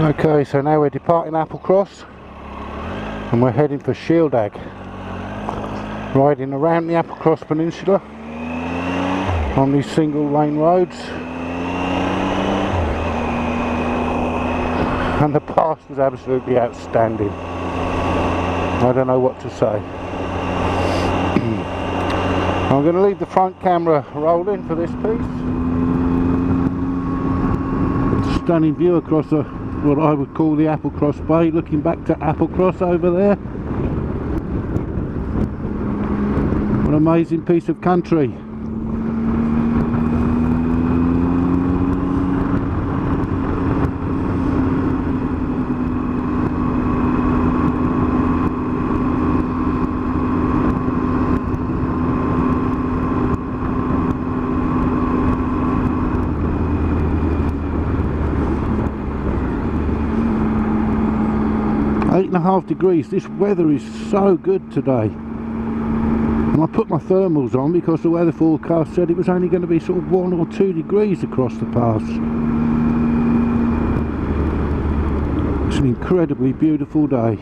Okay, so now we're departing Applecross and we're heading for Shieldaig, riding around the Applecross Peninsula on these single lane roads, and the pass was absolutely outstanding. I don't know what to say. I'm going to leave the front camera rolling for this piece. Stunning view across what I would call the Applecross Bay, looking back to Applecross over there. What an amazing piece of country. Eight and a half degrees. This weather is so good today, and I put my thermals on because the weather forecast said it was only going to be sort of 1 or 2 degrees across the pass. It's an incredibly beautiful day.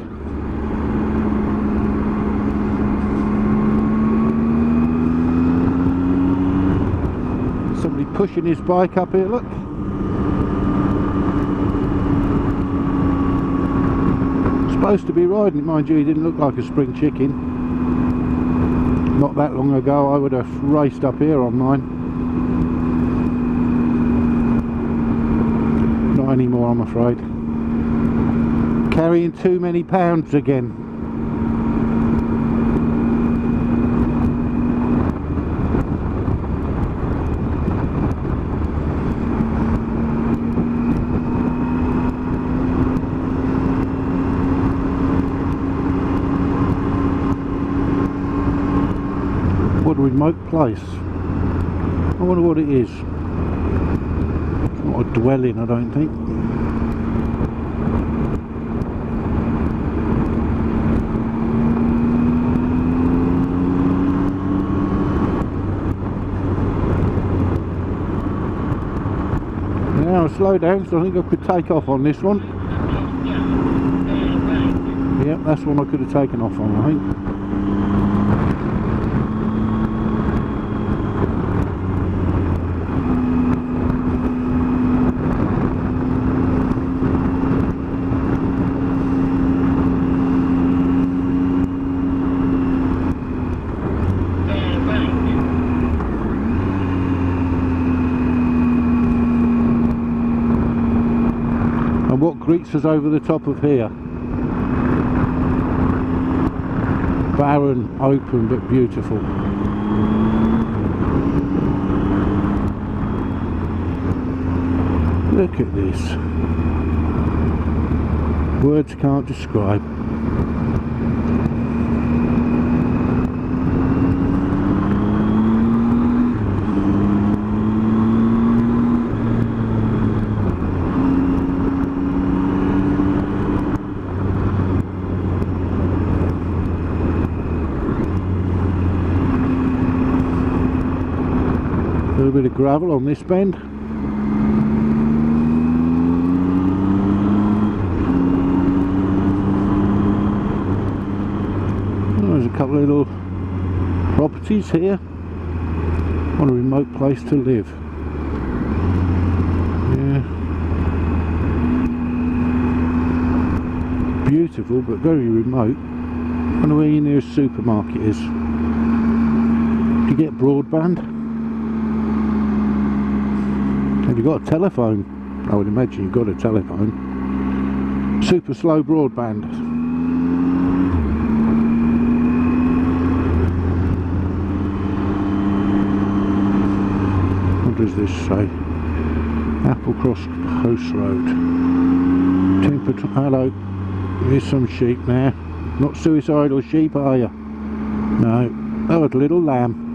Somebody pushing his bike up here, look. Supposed to be riding it, mind you. He didn't look like a spring chicken. Not that long ago I would have raced up here on mine. Not anymore, I'm afraid. Carrying too many pounds again. What a remote place. I wonder what it is. It's not a dwelling, I don't think. Now I'll slow down, so I think I could take off on this one. Yep, that's one I could have taken off on, I think. What greets us over the top of here? Barren, open but beautiful. Look at this. Words can't describe. A little bit of gravel on this bend. Oh, there's a couple of little properties here. What a remote place to live. Yeah. Beautiful but very remote. I wonder where your nearest supermarket is. Do you get broadband? Have you got a telephone? I would imagine you've got a telephone. Super slow broadband. What does this say? Applecross Post Road. Hello. Here's some sheep now. Not suicidal sheep, are you? No. Oh, a little lamb.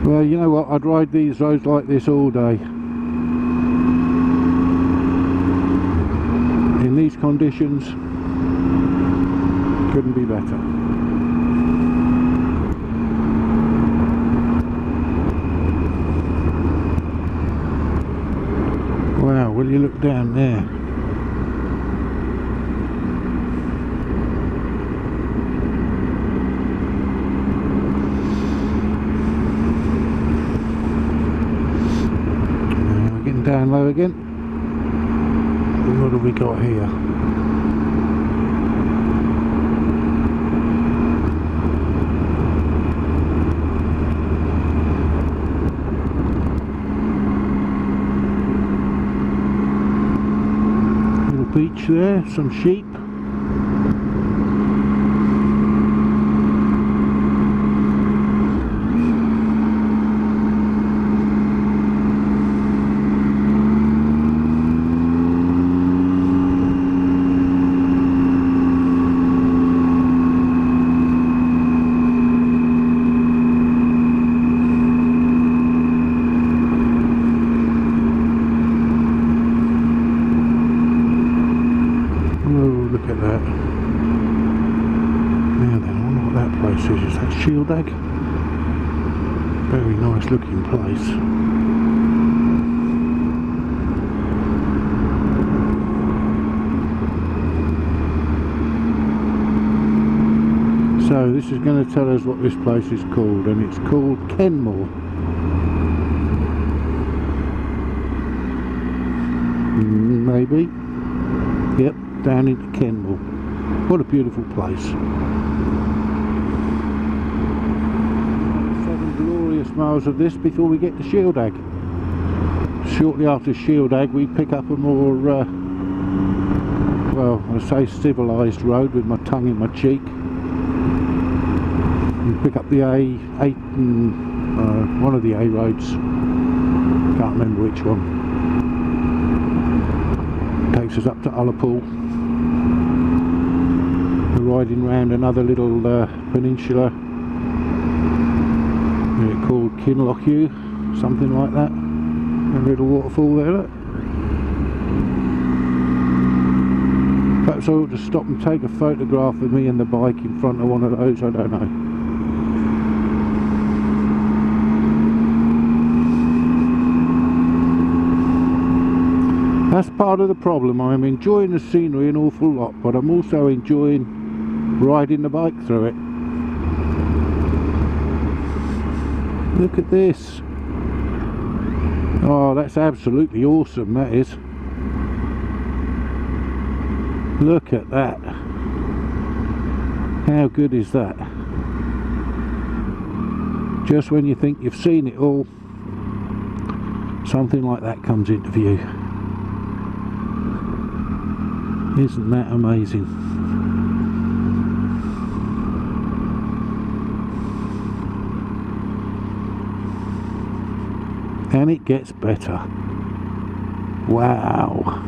Well, you know what, I'd ride these roads like this all day. In these conditions, couldn't be better. Wow, will you look down there? We're getting down low again. What have we got here? Beach there, some sheep. Is that Shieldaig? Very nice looking place. So this is going to tell us what this place is called, and it's called Kenmore. Maybe. Yep, down into Kenmore. What a beautiful place. Miles of this before we get to Shieldaig. Shortly after Shieldaig we pick up a more well, I say civilised road with my tongue in my cheek. We pick up the A8 and one of the A roads, can't remember which one. Takes us up to Ullapool. We're riding round another little peninsula called Gairloch, something like that. A little waterfall there, look. Perhaps I ought to stop and take a photograph of me and the bike in front of one of those, I don't know. That's part of the problem. I'm enjoying the scenery an awful lot, but I'm also enjoying riding the bike through it. Look at this. Oh, that's absolutely awesome, that is. Look at that. How good is that? Just when you think you've seen it all, something like that comes into view. Isn't that amazing? And it gets better. Wow.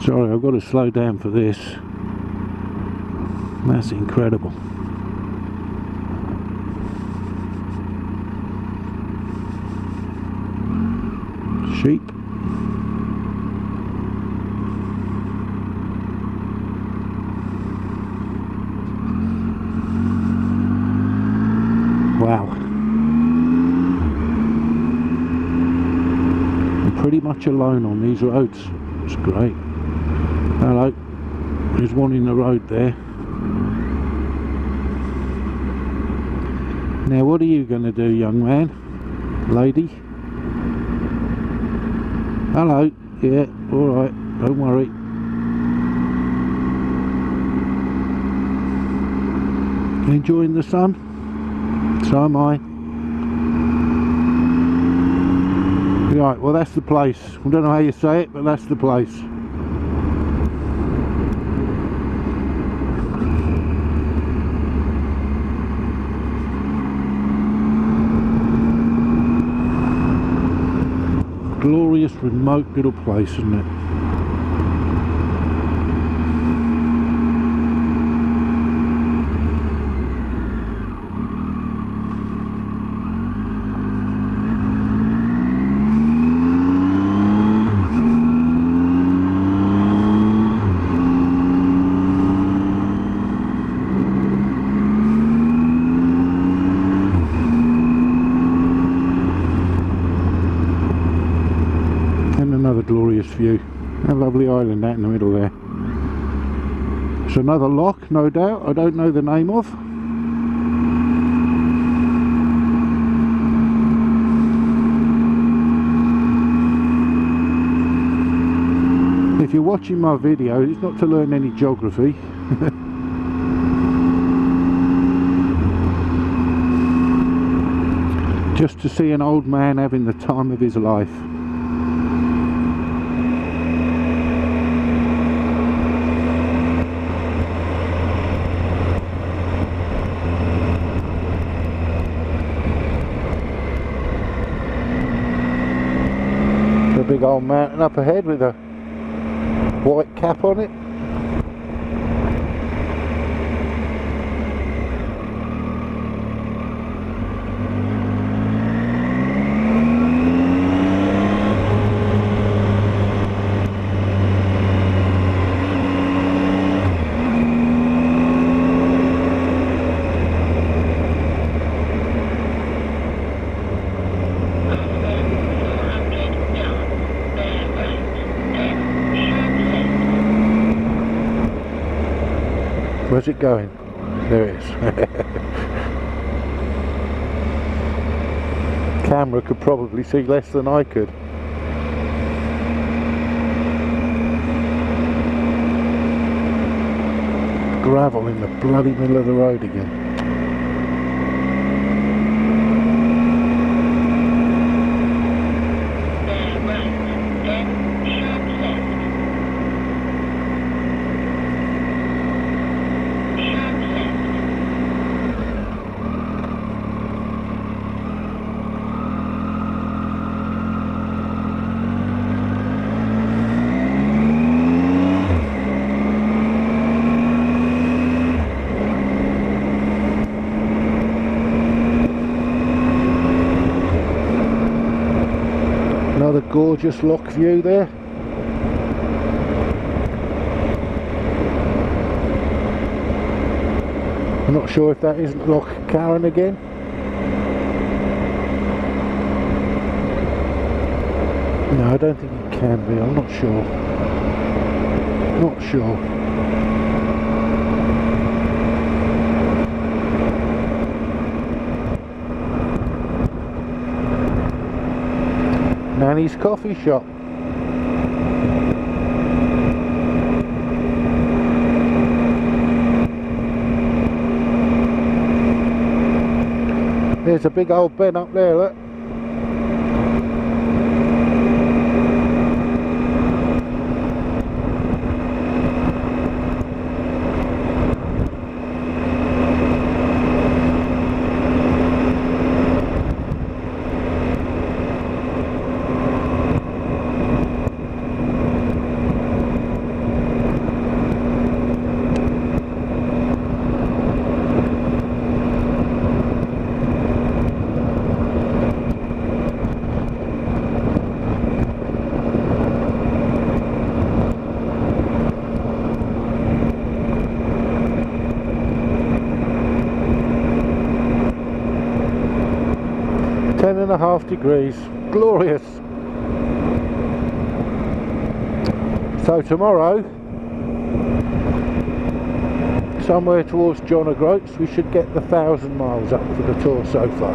Sorry, I've got to slow down for this. That's incredible. Sheep. Wow. Pretty much alone on these roads. It's great. Hello, there's one in the road there. Now what are you going to do, young man? Lady? Hello. Yeah, alright, don't worry. Enjoying the sun? So am I. Right, well that's the place. I don't know how you say it, but that's the place. Glorious remote little place, isn't it? glorious view. A lovely island out in the middle there. It's another loch, no doubt, I don't know the name of. If you're watching my video, it's not to learn any geography. Just to see an old man having the time of his life. A big old mountain up ahead with a white cap on it. Where's it going? There it is. Camera could probably see less than I could. Gravel in the bloody middle of the road again. Another gorgeous loch view there. I'm not sure if that isn't Loch Carron again. No, I don't think it can be, I'm not sure. Not sure. Nanny's coffee shop. There's a big old Ben up there, look. .5 degrees, glorious. So tomorrow, somewhere towards John O'Groats, we should get the 1,000 miles up for the tour so far.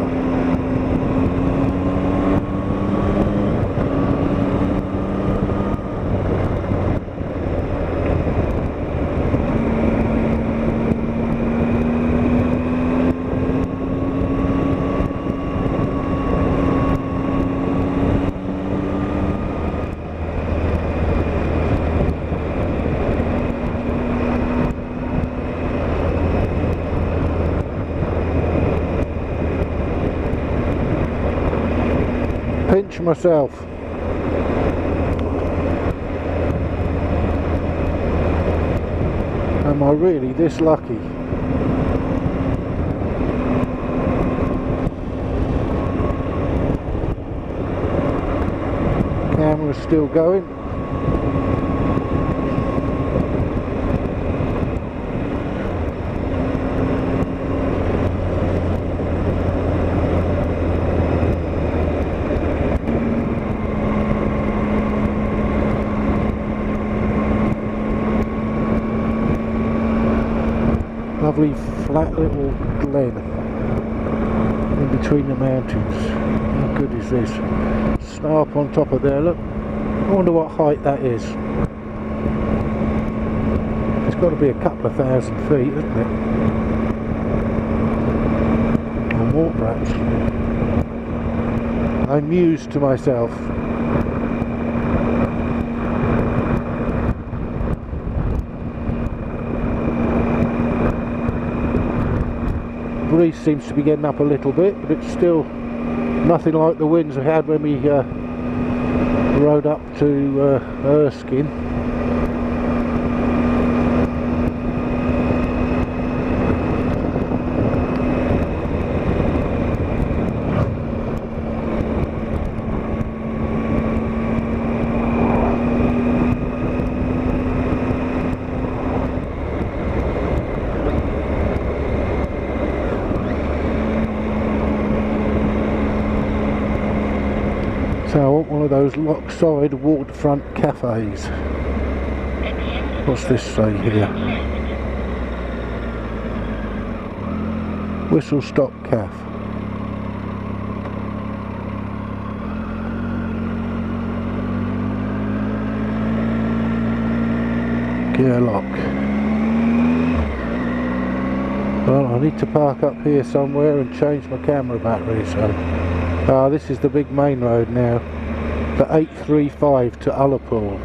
Pinch myself. Am I really this lucky? Camera's still going. lovely flat little glen in between the mountains. How good is this? Snow up on top of there, look. I wonder what height that is. It's got to be a couple of thousand feet, isn't it? Or more perhaps. I mused to myself. Breeze seems to be getting up a little bit, but it's still nothing like the winds we had when we rode up to Erskine. So I want one of those lock-side waterfront cafes. What's this say here? Whistle Stop Caf. Gairloch. Well, I need to park up here somewhere and change my camera battery, so... this is the big main road now, the 835 to Ullapool.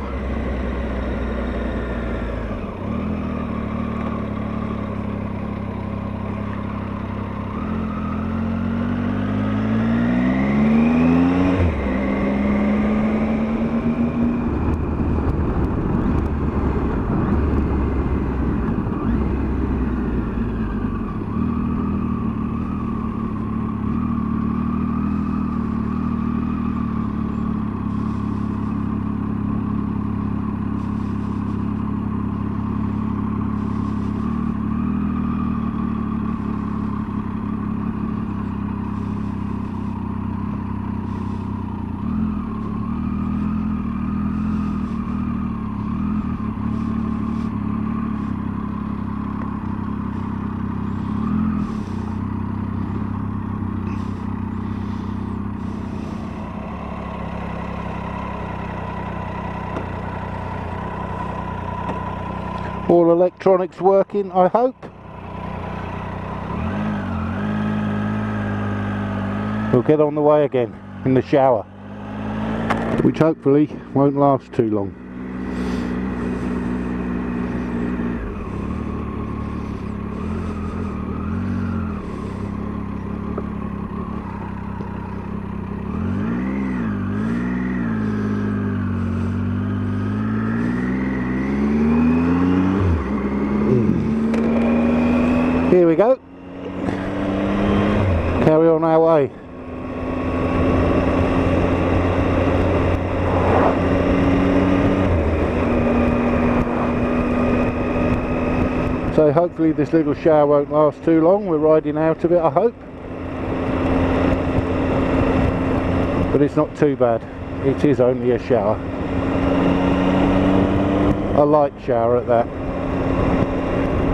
All electronics working, I hope. We'll get on the way again in the shower, which hopefully won't last too long. Here we go. Carry on our way. So hopefully this little shower won't last too long. We're riding out of it, I hope. But it's not too bad. It is only a shower. A light shower at that.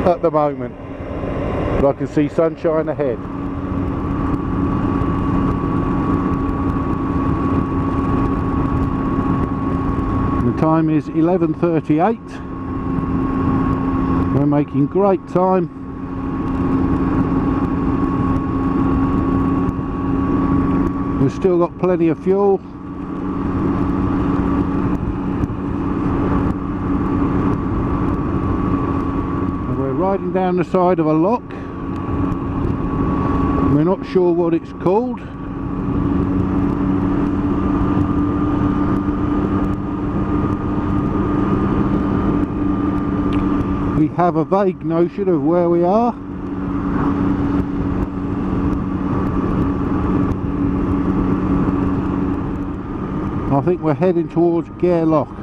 At the moment. But I can see sunshine ahead. The time is 11:38. We're making great time. We've still got plenty of fuel. And we're riding down the side of a loch. We're not sure what it's called. We have a vague notion of where we are. I think we're heading towards Gairloch.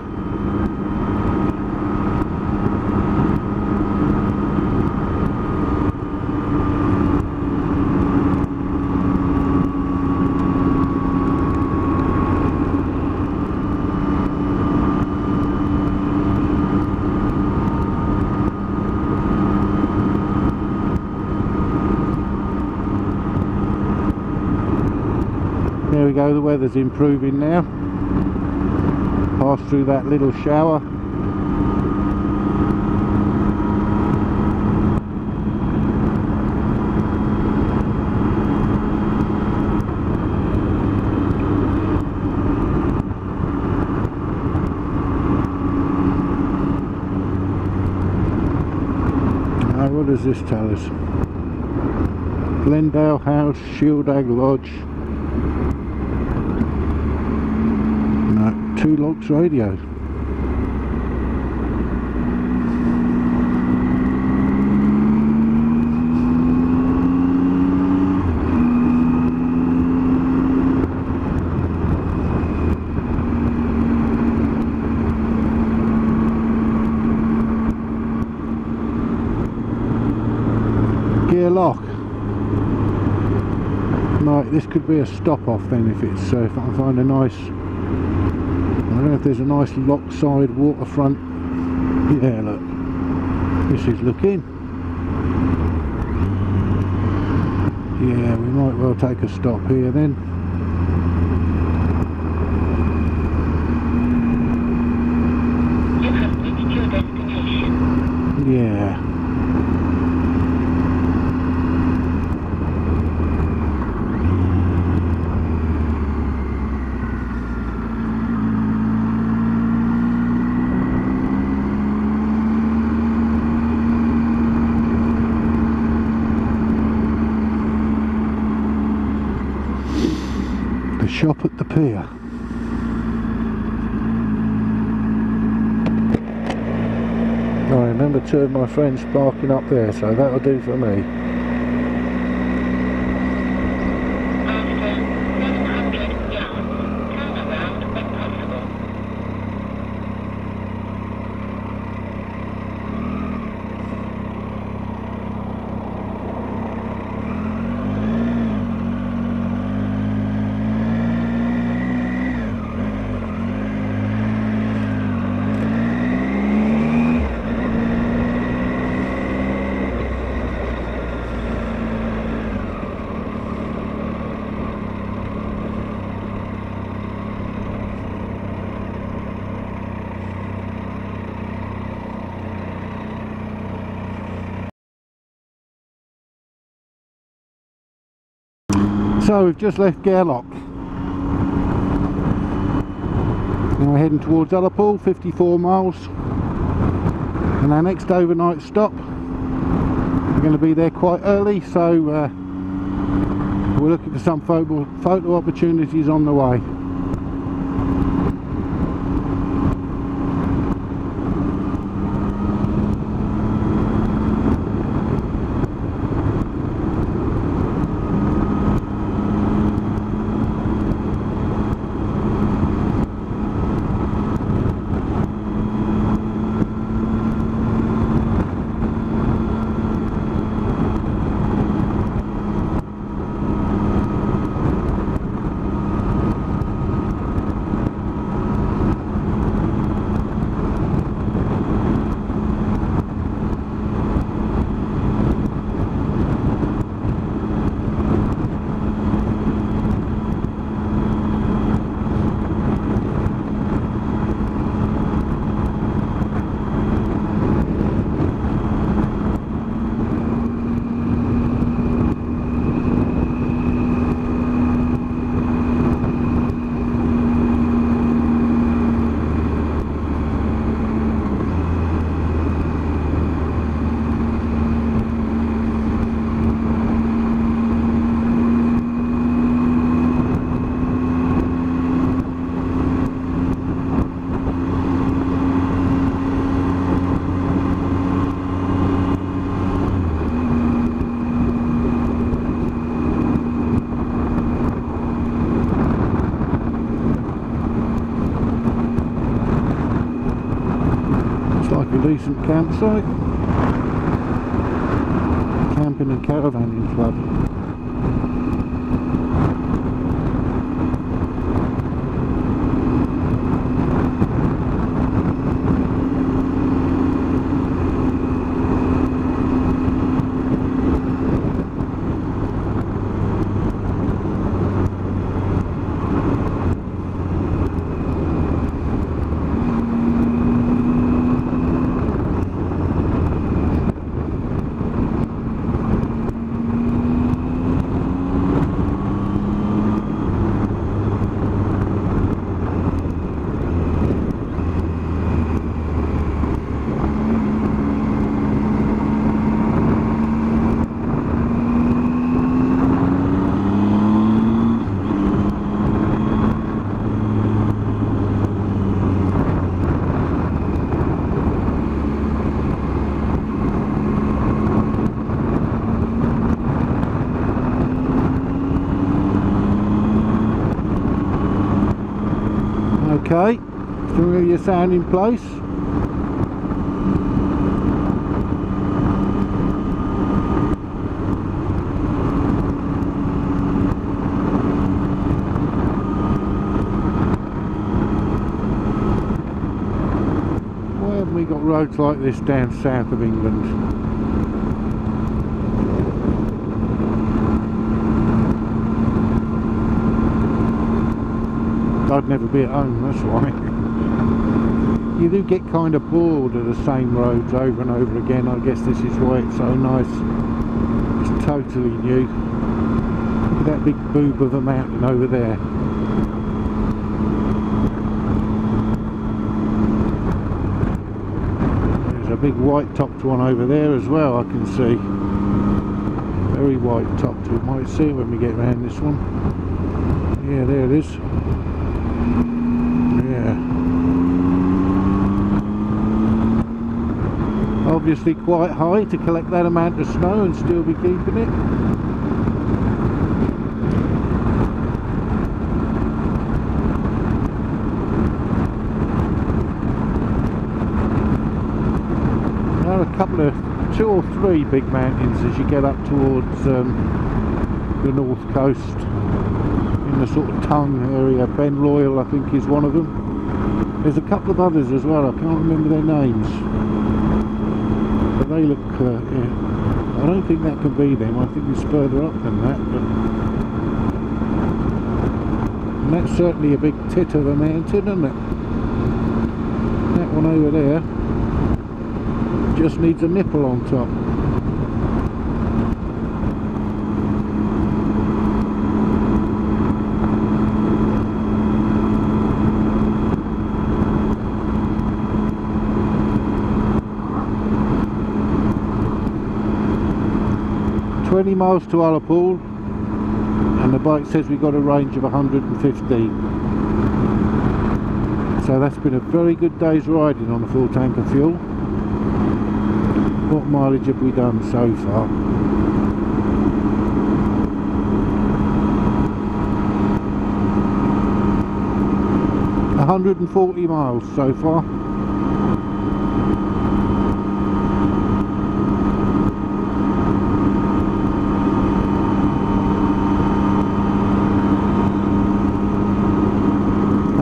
There we go, the weather's improving now. Passed through that little shower. Now what does this tell us? Glendale House, Shieldaig Lodge. No, 2 locks radio. Gairloch. Right, this could be a stop off then if it's if I can find a nice, I don't know if there's a nice lockside waterfront. Yeah, look, this is looking. Yeah, we might well take a stop here then. You have reached your destination. Yeah. Shop at the pier. I remember 2 of my friends parking up there, so that'll do for me. After 700 yards, turn around when possible. So we've just left Gairloch. Now we're heading towards Ullapool, 54 miles. And our next overnight stop, we're going to be there quite early, so we're looking for some photo opportunities on the way. Decent campsite, camping and caravanning club. Okay, familiar sounding place. Why haven't we got roads like this down south of England? I'd never be at home, that's why. You do get kind of bored of the same roads over and over again. I guess this is why it's so nice. It's totally new. Look at that big boob of a mountain over there. There's a big white topped one over there as well, I can see. Very white topped. We might see it when we get around this one. Yeah, there it is. Yeah. Obviously quite high to collect that amount of snow and still be keeping it. There are a couple of, 2 or 3 big mountains as you get up towards the north coast. In the sort of Tongue area. Ben Royal, I think, is one of them. There's a couple of others as well, I can't remember their names, but they look yeah. I don't think that can be them. I think it's further up than that, but and that's certainly a big tit of a mountain, isn't it? That one over there just needs a nipple on top. ...20 miles to Ullapool, and the bike says we've got a range of 115. So that's been a very good day's riding on a full tank of fuel. What mileage have we done so far? ...140 miles so far.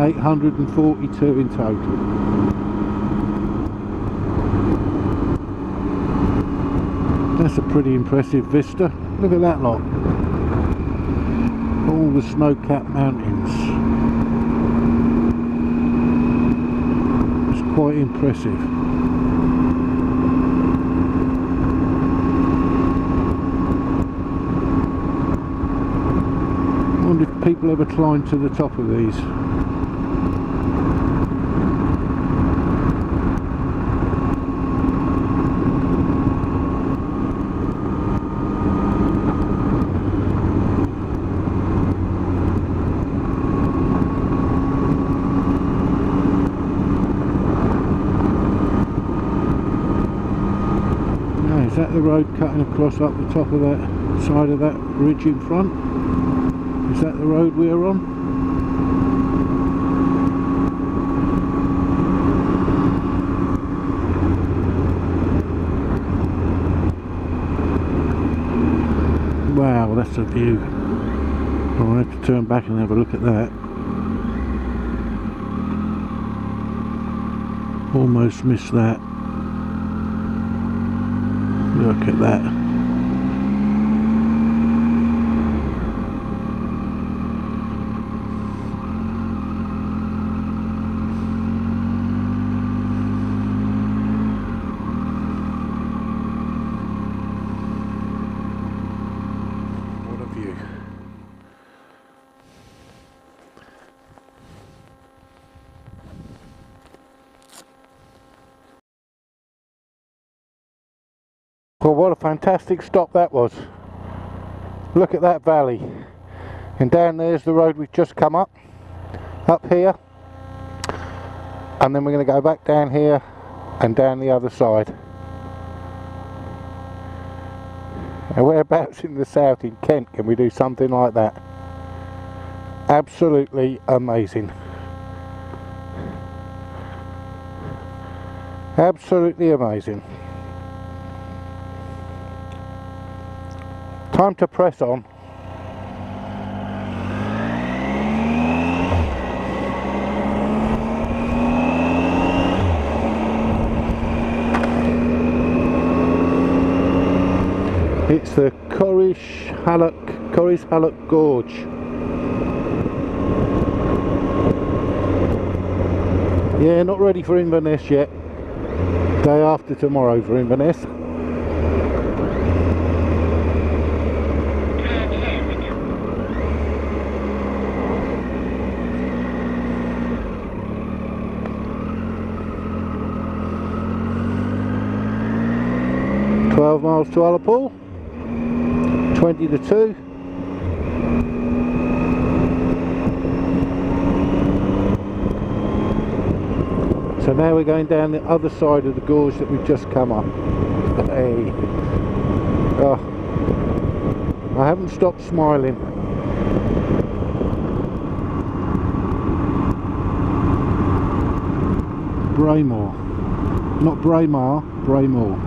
...842 in total. That's a pretty impressive vista. Look at that lot. All the snow-capped mountains. It's quite impressive. I wonder if people ever climb to the top of these. Is that the road cutting across up the top of that side of that ridge in front? Is that the road we're on? Wow, that's a view. I'll have to turn back and have a look at that. Almost missed that. Look at that. What a view. Well, what a fantastic stop that was. Look at that valley. And down there's the road we've just come up here. And then we're going to go back down here and down the other side. And whereabouts in the south in Kent can we do something like that? Absolutely amazing. Absolutely amazing. Time to press on. It's the Corrish Hallock Gorge. Yeah, not ready for Inverness yet. Day after tomorrow for Inverness. Turn 12 miles to Ullapool. 20 to 2. So now we're going down the other side of the gorge that we've just come up. Hey. Oh, I haven't stopped smiling. Braymore. Not Braemar, Braymore.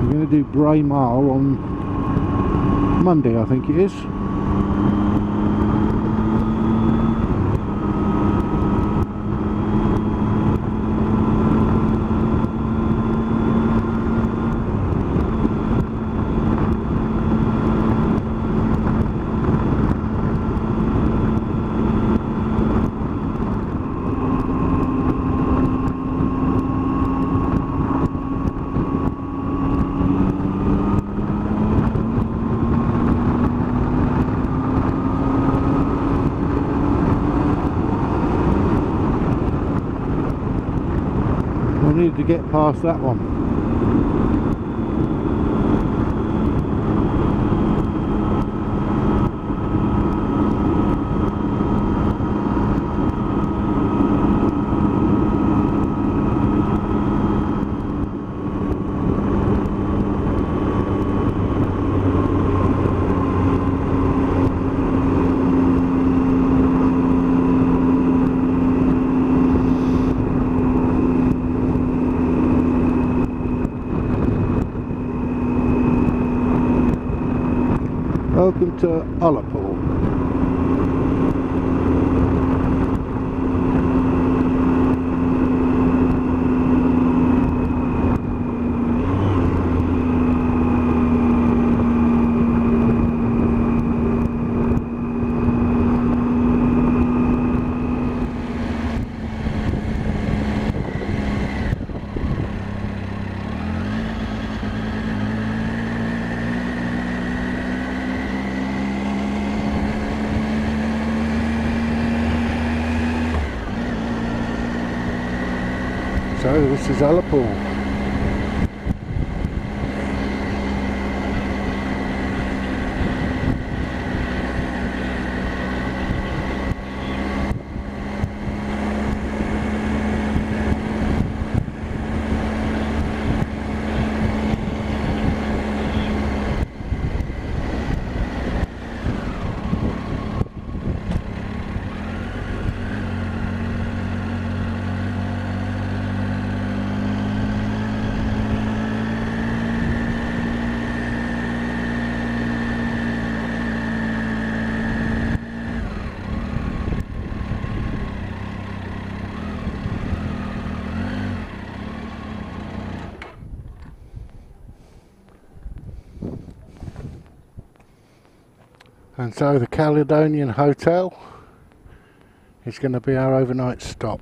We're going to do Braemar on Monday, I think it is. I need to get past that one. Welcome to Ullapool. So this is Ullapool. And so the Caledonian Hotel is going to be our overnight stop.